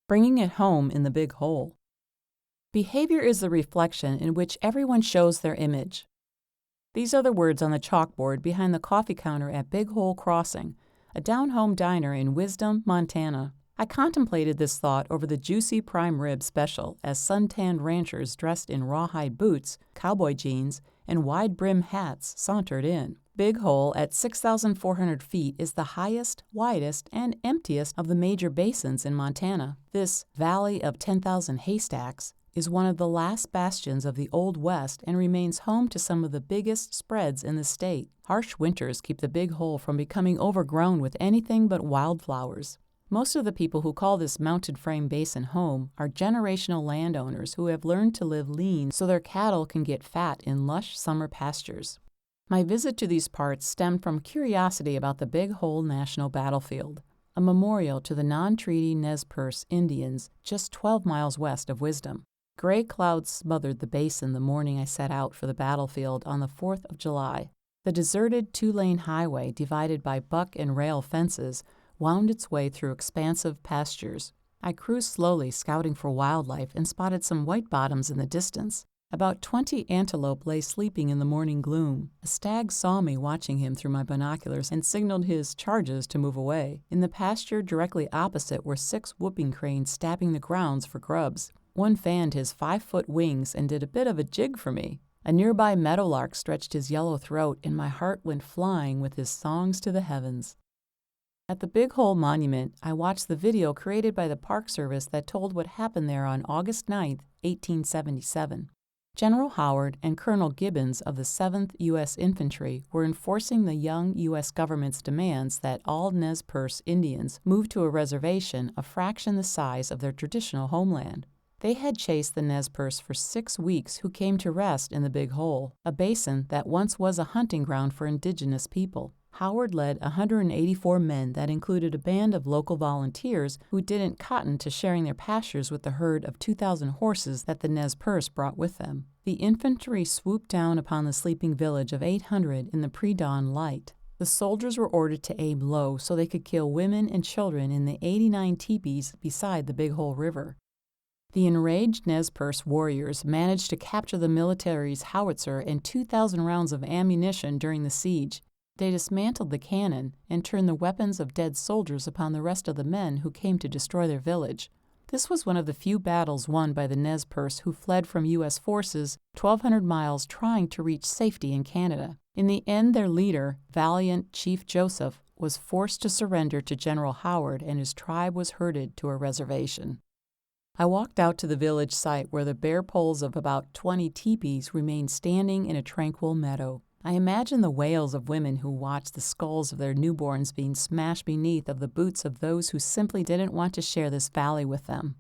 Bringing it home in the big hole. Behavior is the reflection in which everyone shows their image. These are the words on the chalkboard behind the coffee counter at Big Hole Crossing, a down-home diner in Wisdom, Montana. I contemplated this thought over the juicy prime rib special as suntanned ranchers dressed in rawhide boots, cowboy jeans, and wide-brim hats sauntered in. Big Hole at 6,400 feet is the highest, widest, and emptiest of the major basins in Montana. This Valley of 10,000 Haystacks is one of the last bastions of the Old West and remains home to some of the biggest spreads in the state. Harsh winters keep the Big Hole from becoming overgrown with anything but wildflowers. Most of the people who call this mounted frame basin home are generational landowners who have learned to live lean so their cattle can get fat in lush summer pastures. My visit to these parts stemmed from curiosity about the Big Hole National Battlefield, a memorial to the non-treaty Nez Perce Indians just 12 miles west of Wisdom. Gray clouds smothered the basin the morning I set out for the battlefield on the 4th of July. The deserted two-lane highway, divided by buck and rail fences, wound its way through expansive pastures. I cruised slowly, scouting for wildlife, and spotted some white bottoms in the distance. About 20 antelope lay sleeping in the morning gloom. A stag saw me watching him through my binoculars and signaled his charges to move away. In the pasture directly opposite were 6 whooping cranes stabbing the grounds for grubs. One fanned his 5-foot wings and did a bit of a jig for me. A nearby meadowlark stretched his yellow throat, and my heart went flying with his songs to the heavens. At the Big Hole Monument, I watched the video created by the Park Service that told what happened there on August 9, 1877. General Howard and Colonel Gibbons of the 7th U.S. Infantry were enforcing the young U.S. government's demands that all Nez Perce Indians move to a reservation a fraction the size of their traditional homeland. They had chased the Nez Perce for 6 weeks who came to rest in the Big Hole, a basin that once was a hunting ground for indigenous people. Howard led 184 men that included a band of local volunteers who didn't cotton to sharing their pastures with the herd of 2,000 horses that the Nez Perce brought with them. The infantry swooped down upon the sleeping village of 800 in the pre-dawn light. The soldiers were ordered to aim low so they could kill women and children in the 89 teepees beside the Big Hole River. The enraged Nez Perce warriors managed to capture the military's howitzer and 2,000 rounds of ammunition during the siege. They dismantled the cannon and turned the weapons of dead soldiers upon the rest of the men who came to destroy their village. This was one of the few battles won by the Nez Perce who fled from U.S. forces 1,200 miles trying to reach safety in Canada. In the end, their leader, valiant Chief Joseph, was forced to surrender to General Howard, and his tribe was herded to a reservation. I walked out to the village site where the bare poles of about 20 teepees remained standing in a tranquil meadow. I imagine the wails of women who watched the skulls of their newborns being smashed beneath of the boots of those who simply didn't want to share this valley with them.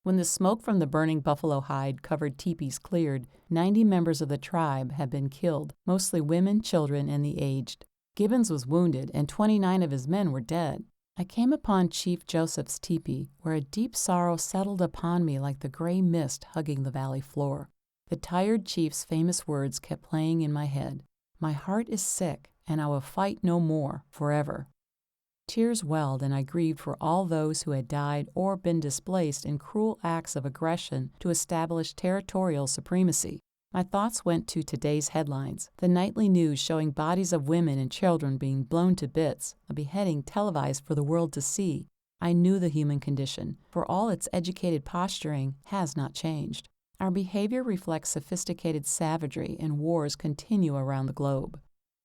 When the smoke from the burning buffalo hide-covered teepees cleared, 90 members of the tribe had been killed, mostly women, children, and the aged. Gibbons was wounded, and 29 of his men were dead. I came upon Chief Joseph's teepee, where a deep sorrow settled upon me like the gray mist hugging the valley floor. The tired chief's famous words kept playing in my head. My heart is sick, and I will fight no more forever. Tears welled, and I grieved for all those who had died or been displaced in cruel acts of aggression to establish territorial supremacy. My thoughts went to today's headlines, the nightly news showing bodies of women and children being blown to bits, a beheading televised for the world to see. I knew the human condition, for all its educated posturing has not changed. Our behavior reflects sophisticated savagery, and wars continue around the globe.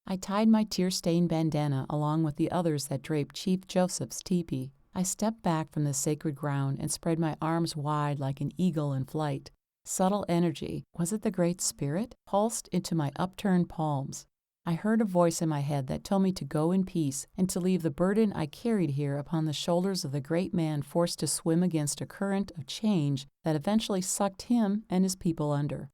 I tied my tear-stained bandana along with the others that draped Chief Joseph's teepee. I stepped back from the sacred ground and spread my arms wide like an eagle in flight. Subtle energy, was it the Great Spirit, pulsed into my upturned palms. I heard a voice in my head that told me to go in peace and to leave the burden I carried here upon the shoulders of the great man forced to swim against a current of change that eventually sucked him and his people under.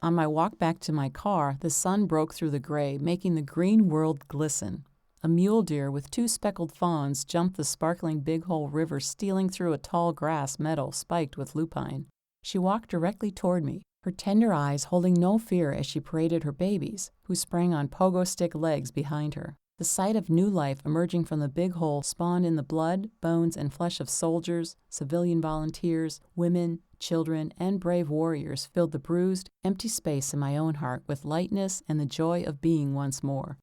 On my walk back to my car, the sun broke through the gray, making the green world glisten. A mule deer with 2 speckled fawns jumped the sparkling Big Hole River, stealing through a tall grass meadow spiked with lupine. She walked directly toward me, her tender eyes holding no fear as she paraded her babies, who sprang on pogo stick legs behind her. The sight of new life emerging from the big hole spawned in the blood, bones, and flesh of soldiers, civilian volunteers, women, children, and brave warriors filled the bruised, empty space in my own heart with lightness and the joy of being once more.